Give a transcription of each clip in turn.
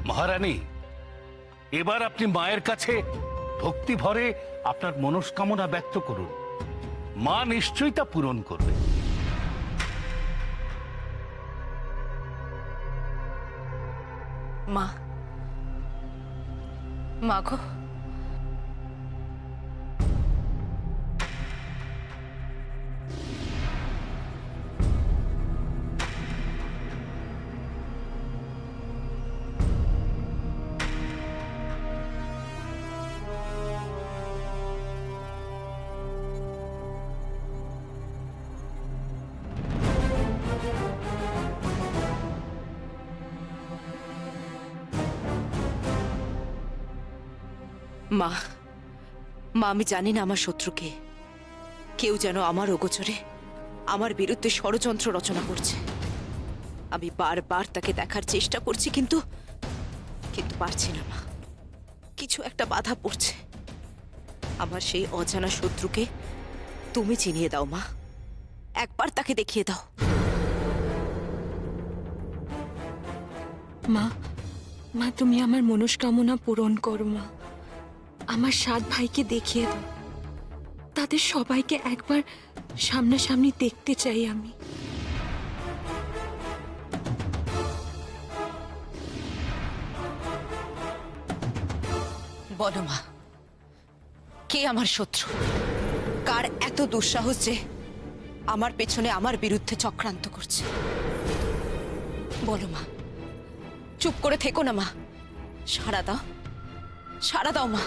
মহারানী, এবার আপনি মায়ের কাছে ভক্তি ভরে আপনার মনস্কামনা ব্যক্ত করুন, মা নিশ্চয়ই তা পূরণ করবে। মা, মা গো, মা, মা আমি জানি না আমার শত্রুকে। কেউ যেন আমার অগোচরে আমার বিরুদ্ধে ষড়যন্ত্র রচনা করছে। আমি বারবার তাকে দেখার চেষ্টা করছি, কিন্তু কিন্তু পারছি না মা। কিছু একটা বাধা পড়ছে। আমার সেই অজানা শত্রুকে তুমি চিনিয়ে দাও মা, একবার তাকে দেখিয়ে দাও। মা, মা তুমি আমার মনস্কামনা পূরণ করো মা। আমার 7 ভাইকে দেখিয়ে দাও, তাদের সবাইকে একবার সামনাসামনি দেখতে চাই আমি। বলো মা, কে আমার শত্রু? কার এত দুঃসাহস যে আমার পেছনে আমার বিরুদ্ধে চক্রান্ত করছে? বলো মা, চুপ করে থেকো না মা, সাড়া দাও, সাড়া দাও মা।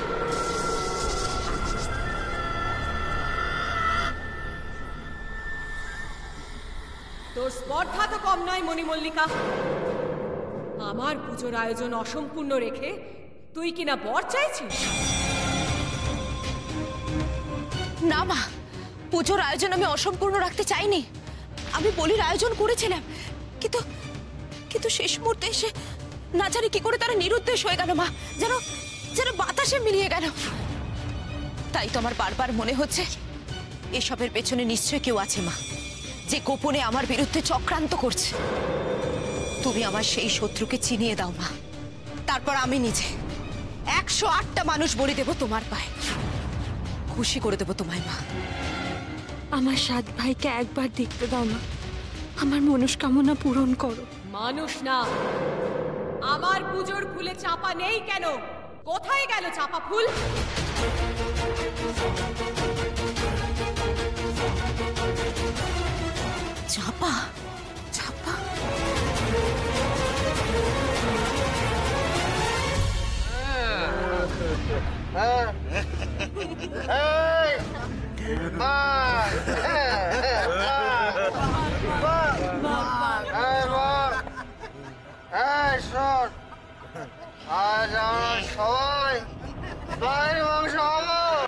তোর স্পর্ধা তো কম নয় মণিমল্লিকা। আমার পুজোর আয়োজন অসম্পূর্ণ রেখে তুই কিনা বর চাইছিস? না মা, পুজোর আয়োজন আমি অসম্পূর্ণ রাখতে চাইনি। আমি বলির আয়োজন করেছিলাম, কিন্তু কিন্তু শেষ মুহূর্তে এসে না জানি কি করে তারা নিরুদ্দেশ হয়ে গেল মা, যেন যেন বাতাসে মিলিয়ে গেল। তাই তো আমার বারবার মনে হচ্ছে এসবের পেছনে নিশ্চয় কেউ আছে মা, যে গোপনে আমার বিরুদ্ধে চক্রান্ত করছে। তুমি আমার সেই শত্রুকে চিনিয়ে দাও মা, তারপর আমি নিজে 108টা মানুষ বলি দেব তোমার পায়ে, খুশি করে দেব তোমায় মা। আমার 7 ভাইকে একবার দেখতে দাও মা, আমার মনস্কামনা পূরণ করো। মানুষ না, আমার পুজোর ফুলে চাপা নেই কেন? কোথায় গেল চাপা ফুল? চাপা? চাপা?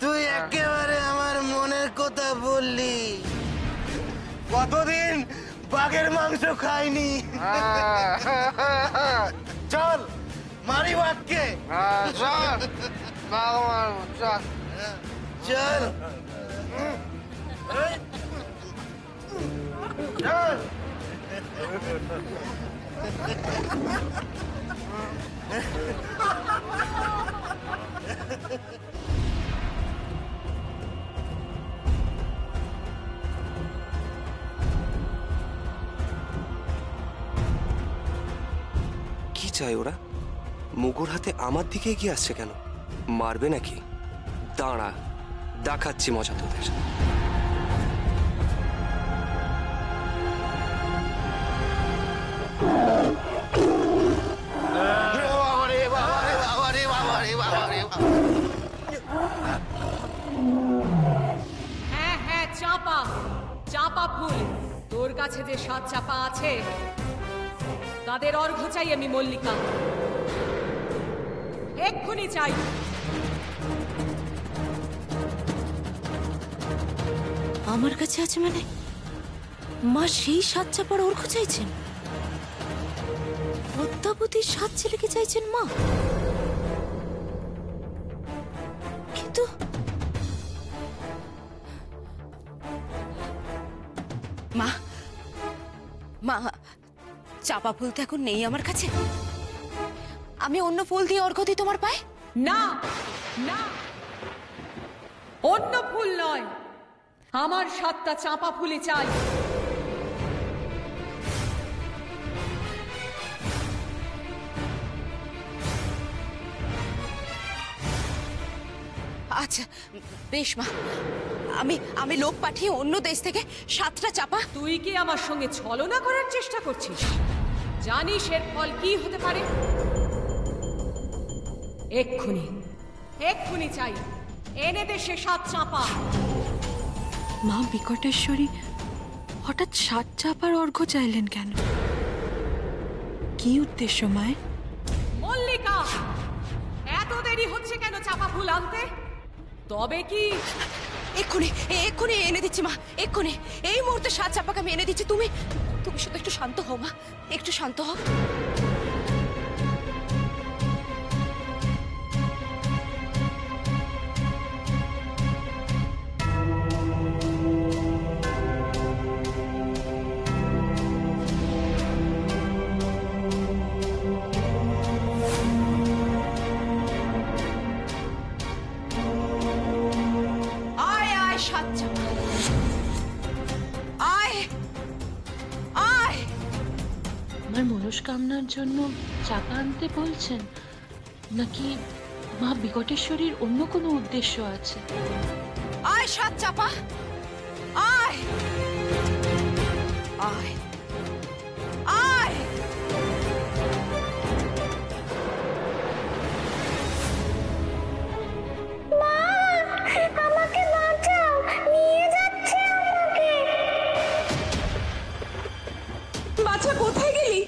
তুই একেবারে আমার মনের কথা বললি। কতদিন বাঘের মাংস খাইনি। চল মারি বাঘকে। চল চল চল চল। কি চাই ওরা? মুগুর হাতে আমার দিকে এগিয়ে আসছে কেন? মারবে নাকি? দাঁড়া, দেখাচ্ছি মজা তোদের। হ্যাঁ হ্যাঁ, চাপা, চাপা ফুল। তোর কাছে যে 7 চাপা আছে তাদের অর্ঘ্য চাই আমি মল্লিকা, এক্ষুনি চাই। আমার কাছে আছে মানে? মা সেই 7 চাপার অর্ঘ্য চাইছেন? পদ্মাবতীর 7 ছেলেকে চাইছেন মা? কিন্তু মা, মা চাপা ফুল তো এখন নেই আমার কাছে। আমি অন্য ফুল দিয়ে অর্ঘ্য দিই তোমার পায়ে? না না, অন্য ফুল নয়, আমার 7টা চাঁপা ফুলই চাই। আচ্ছা বেশ মা, আমি লোক পাঠিয়ে অন্য দেশ থেকে 7টা চাপা। তুই কি আমার সঙ্গে ছলনা করার চেষ্টা করছিস? জানিস এর ফল কি হতে পারে? এক্ষুনি চাই, এনে দে সে 7 চাঁপা। মা বিকটেশ্বরী হঠাৎ 7 চাপার অর্ঘ্য চাইলেন কেন? কি উদ্দেশ্য মায়ের? মল্লিকা, এত দেরি হচ্ছে কেন চাঁপা ফুল আনতে? তবে কি? এক্ষুনি এনে দিচ্ছি মা, এক্ষুনি এই মুহূর্তে 7 চাপাকে আমি এনে দিচ্ছি। তুমি শুধু একটু শান্ত হও মা, একটু শান্ত হও। আয় 7 চাপা, আয় আয়। আমার মনস্কামনার জন্য চাপা আনতে বলছেন, নাকি মা বিকটেশ্বরীর অন্য কোনো উদ্দেশ্য আছে? আয় 7 চাপা, আয় আয় আয়। আমাকে বাঁচাও, নিয়ে যাচ্ছে আমাকে। বাচ্চা কোথায় গেলি?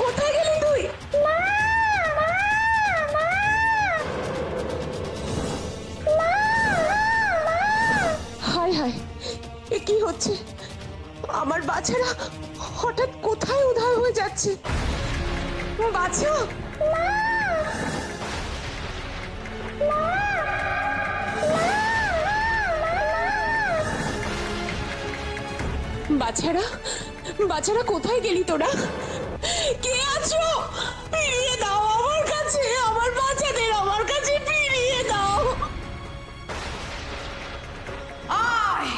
কোথায় গেলি তুই? মা মা মা মা মা। হায় হায়, এ কি হচ্ছে? আমার বাচ্চারা হঠাৎ কোথায় উধাও হয়ে যাচ্ছে? বাচ্চা, বাচ্চারা কোথায় গেলি তোরা? কে আছো? ফিরিয়ে দাও আমার কাছে, আমার বাচ্চাদের আমার কাছে ফিরিয়ে দাও। আয়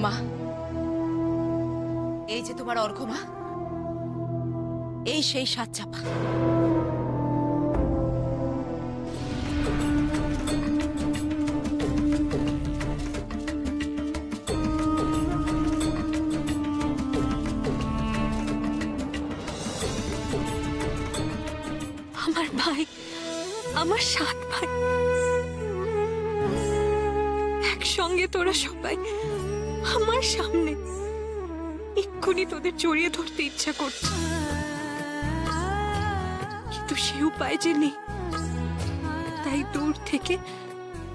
মা, এই যে তোমার অর্ঘ্য মা, এই সেই 7 চাপা। আমার ভাই, আমার 7 ভাই, একসঙ্গে তোরা সবাই আমার সামনে। এক্ষুনি তোদের জড়িয়ে ধরতে ইচ্ছা করছে, কিন্তু সে উপায় যে নেই। তাই দূর থেকে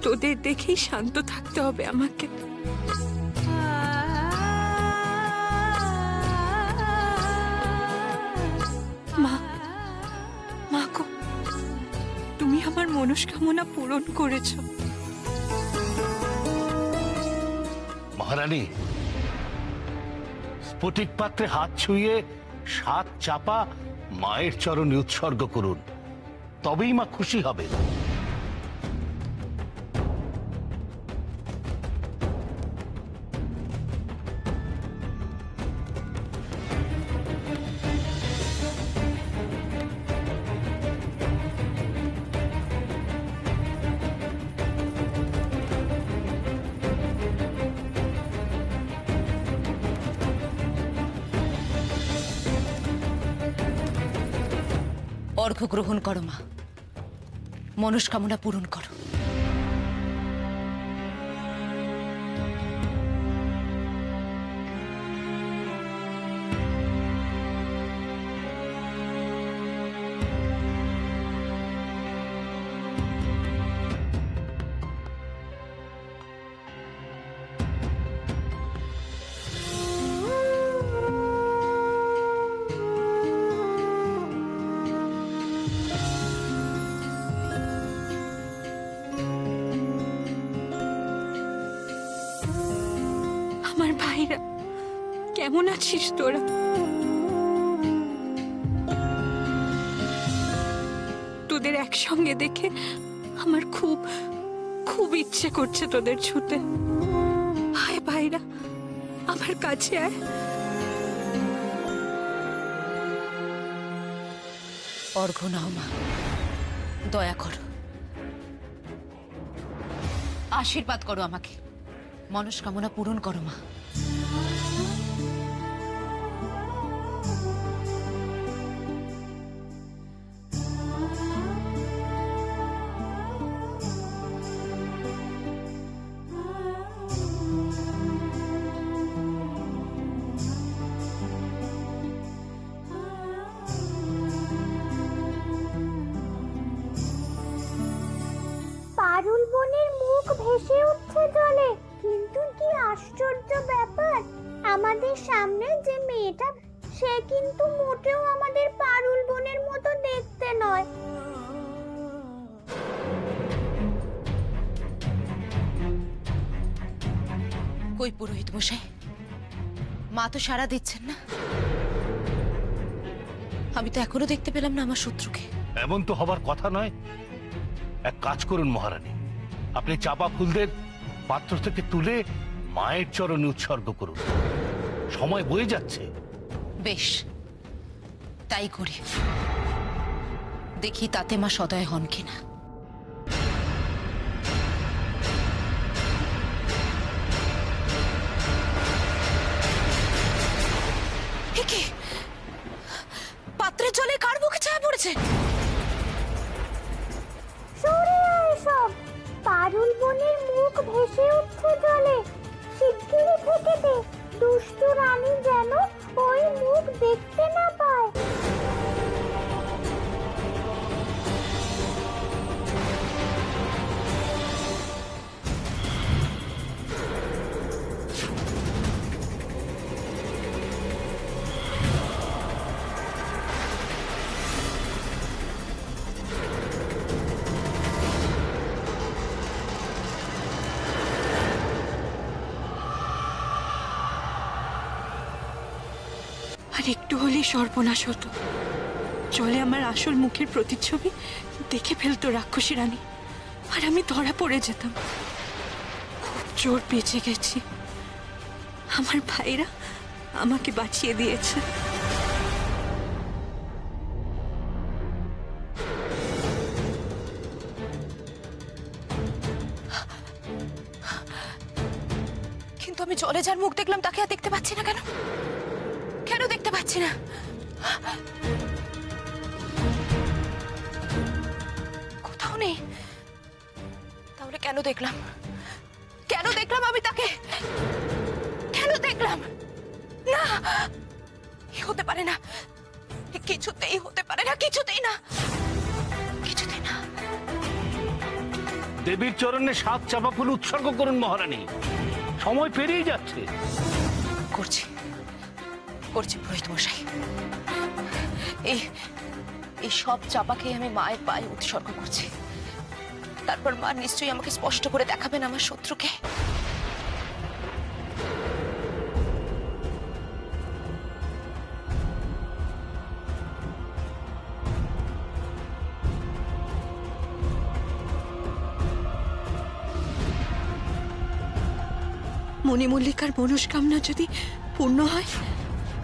তোদের দেখেই শান্ত থাকতে হবে আমাকে। মা গো, তুমি আমার মনস্কামনা পূরণ করেছো। মহারানী, স্ফটিক পাত্রে হাত ছুঁয়ে 7 চাপা মায়ের চরণে উৎসর্গ করুন, তবেই মা খুশি হবে। অর্ঘ্য গ্রহণ করো মা, মনস্কামনা পূরণ করো। আমার ভাইরা কেমন আছিস তোরা? তোদের একসঙ্গে দেখে আমার খুব খুব ইচ্ছে করছে তোদের ছুতে। আয় ভাইরা, আমার কাছে আয়। অর্ঘ্য নাও মা, দয়া করো, আশীর্বাদ করো আমাকে, মনস্কামনা পূরণ করো মা। পারুল বোনের মুখ ভেসে উঠছে জলে। কিন্তু কি আশ্চর্য ব্যাপার, আমাদের সামনে যে মেয়েটা, সে কিন্তু মোটেও আমাদের পারুল বোনের মতো দেখতে নয়। কই পুরোহিত মশাই, মা তো সাড়া দিচ্ছেন না। আমি তো এখনো দেখতে পেলাম না আমার শত্রুকে। এমন তো হবার কথা নয়। এক কাজ করুন মহারানী, আপনি চাপা ফুলদের পাত্র থেকে তুলে মায়ের চরণে উৎসর্গ করুন। সময় বয়ে যাচ্ছে। বেশ, তাই করি। দেখি তাতে মা সদয় হন কিনা। পাত্রের জলে কার মুখে ছায়া পড়েছে? সরে আয় সব, পারুল বোনের মুখ ভেসে উঠছে জলে। শিগগিরই থেকে দে, দুষ্টু রানী যেন ওই মুখ দেখতে না পায়। আর একটু হলেই সর্বনাশ হতো। জলে আমার আসল মুখের প্রতিচ্ছবি দেখে ফেলতো রাক্ষসী রানী, আর আমি ধরা পড়ে যেতাম। খুব জোর বেঁচে গেছি। আমার ভাইরা আমাকে বাঁচিয়ে দিয়েছে। কিন্তু আমি জলে যার মুখ দেখলাম তাকে আর দেখতে পাচ্ছি না কেন? কেন দেখতে পাচ্ছি না? কোথাও নেই। তাহলে কেন দেখলাম? কেন দেখলাম আমি তাকে? কেন দেখলাম? না, হতে পারে না, কিছুতেই হতে পারে না, কিছুতেই না, কিছুতেই না। দেবীর চরণে 7 চাপা ফুল উৎসর্গ করুন মহারানী, সময় পেরিয়ে যাচ্ছে। করছি করছি পুরোহিত মশাই। এই সব চাপাকে আমি মায়ের পায়ে উৎসর্গ করছি। তারপর মা নিশ্চয়ই আমাকে স্পষ্ট করে দেখাবেন আমার শত্রুকে। মণিমল্লিকার মনস্কামনা যদি পূর্ণ হয়,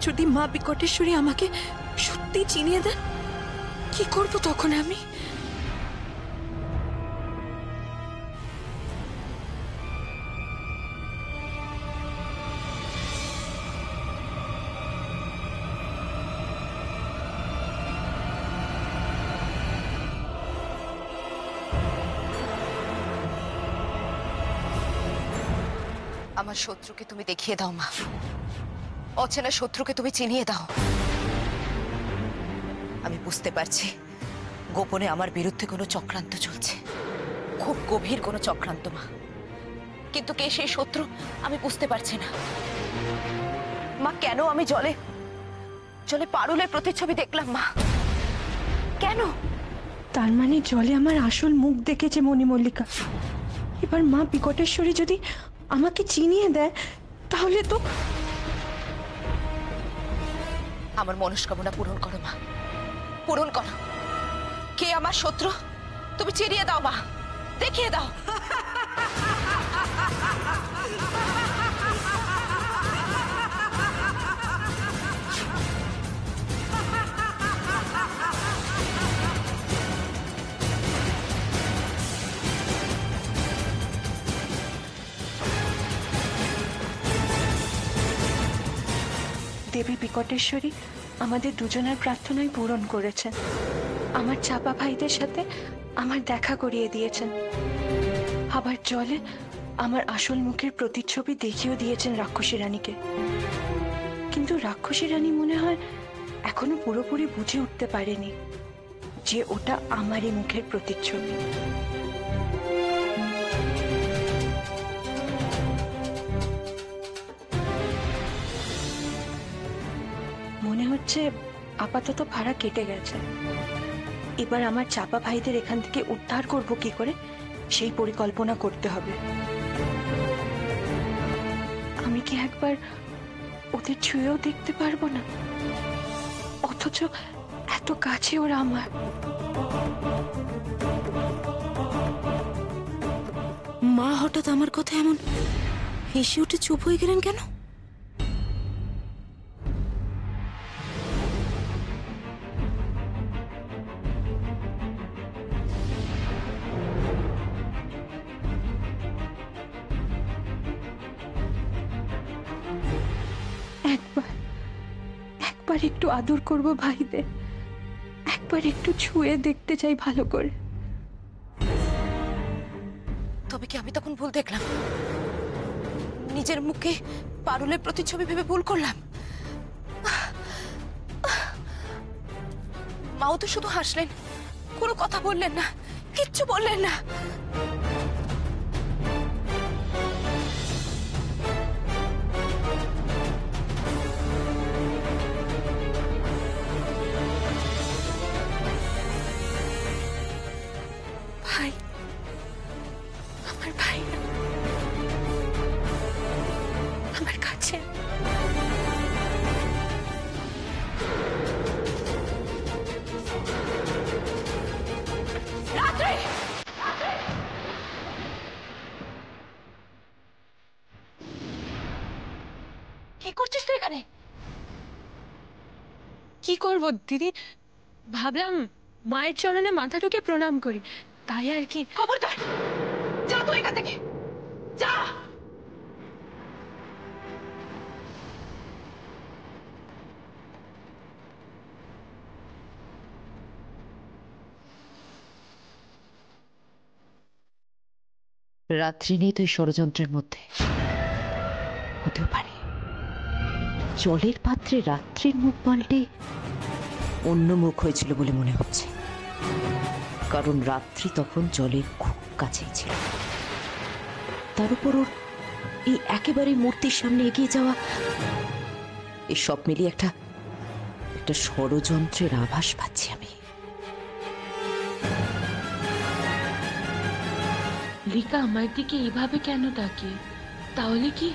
যদি মা বিকটেশ্বরী আমাকে সত্যি চিনিয়ে দেন, কি করব তখন আমি? আমার শত্রুকে তুমি দেখিয়ে দাও মা, অচেনা শত্রুকে তুমি চিনিয়ে দাও। আমি বুঝতে পারছি গোপনে আমার বিরুদ্ধে কোনো চক্রান্ত চলছে, খুব গভীর কোনো চক্রান্ত মা, কিন্তু কে সেই শত্রু আমি বুঝতে পারছি না। মা কেন আমি জলে জলে পারুলের প্রতিচ্ছবি দেখলাম মা, কেন? তার মানে জলে আমার আসল মুখ দেখেছে মণিমল্লিকা। এবার মা বিকটেশ্বরী যদি আমাকে চিনিয়ে দেয় তাহলে তো আমার মনস্কামনা পূরণ করো মা, পূরণ করো। কে আমার শত্রু তুমি চিনিয়ে দাও মা, দেখিয়ে দাও। দেবী বিকটেশ্বরী আমাদের দুজনের প্রার্থনাই পূরণ করেছেন। আমার চাপা ভাইদের সাথে আমার দেখা করিয়ে দিয়েছেন। আবার জলে আমার আসল মুখের প্রতিচ্ছবি দেখিয়েও দিয়েছেন রাক্ষসী রানীকে। কিন্তু রাক্ষসী রানী মনে হয় এখনো পুরোপুরি বুঝে উঠতে পারেনি যে ওটা আমারই মুখের প্রতিচ্ছবি। মনে হচ্ছে আপাতত ভাড়া কেটে গেছে। এবার আমার চাপা ভাইদের এখান থেকে উদ্ধার করব কি করে সেই পরিকল্পনা করতে হবে। আমি কি একবার ওদের ছুঁয়েও দেখতে পারবো না? অথচ এত কাছে ওরা আমার। মা হঠাৎ আমার কথা এমন হেসে উঠে চুপ হয়ে গেলেন কেন? একবার একটু আদর করব ভাইদের, একবার একটু ছুঁয়ে দেখতে চাই ভালো করে। তবে কি আমি তখন ভুল দেখলাম? নিজের মুখে পারুলের প্রতিচ্ছবি ভেবে ভুল করলাম? মাও তো শুধু হাসলেন, কোনো কথা বললেন না, কিচ্ছু বললেন না। ভাই, আমার ভাই আমার কাছে। কি করছিস তুই এখানে? কি করব দিদি, ভাবলাম মায়ের চরণে মাথা ঠুকে প্রণাম করি, তাই আর কি। খবরদার, যা তুই এখান থেকে, যা। রাত্রি নেই তুই ষড়যন্ত্রের মধ্যে। হতেও পারে জলের পাত্রে রাত্রির মুখ পাল্টে অন্য মুখ হয়েছিল বলে মনে হচ্ছে, কারণ রাত্রি তখন জলের খুব কাছেই ছিল। তার উপর ওর এই একেবারে মূর্তির সামনে এগিয়ে যাওয়া, এই সব মিলিয়ে একটা ষড়যন্ত্রের আভাস পাচ্ছি আমি। রিকা আমার দিকে এভাবে কেন তাকিয়ে? তাহলে কি